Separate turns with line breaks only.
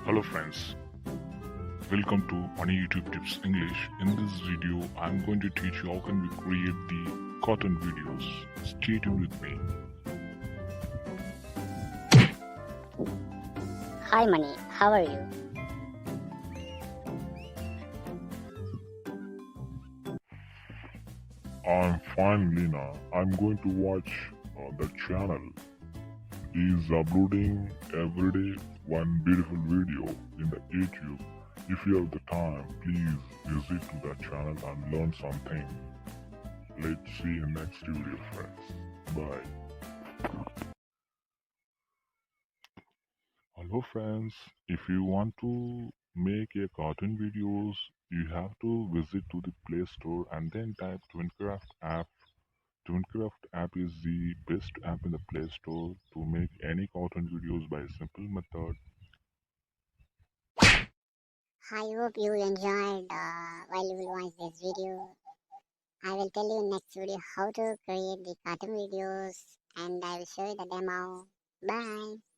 Hello friends, welcome to Money YouTube Tips English. In this video, I'm going to teach you how can we create the cartoon videos. Stay tuned with me.
Hi Money, how are you?
I'm fine, Lena. I'm going to watch the channel. He is uploading every day one beautiful video in the YouTube. If you have the time, please visit to that channel and learn something. Let's see you next video, friends. Bye. Hello friends, if you want to make a cartoon videos, you have to visit to the Play Store and then type Twincraft app. Twincraft app is the best app in the Play Store to make any cartoon videos by a simple method.
I hope you enjoyed while you will watch this video. I will tell you in next video how to create the cartoon videos and I will show you the demo. Bye.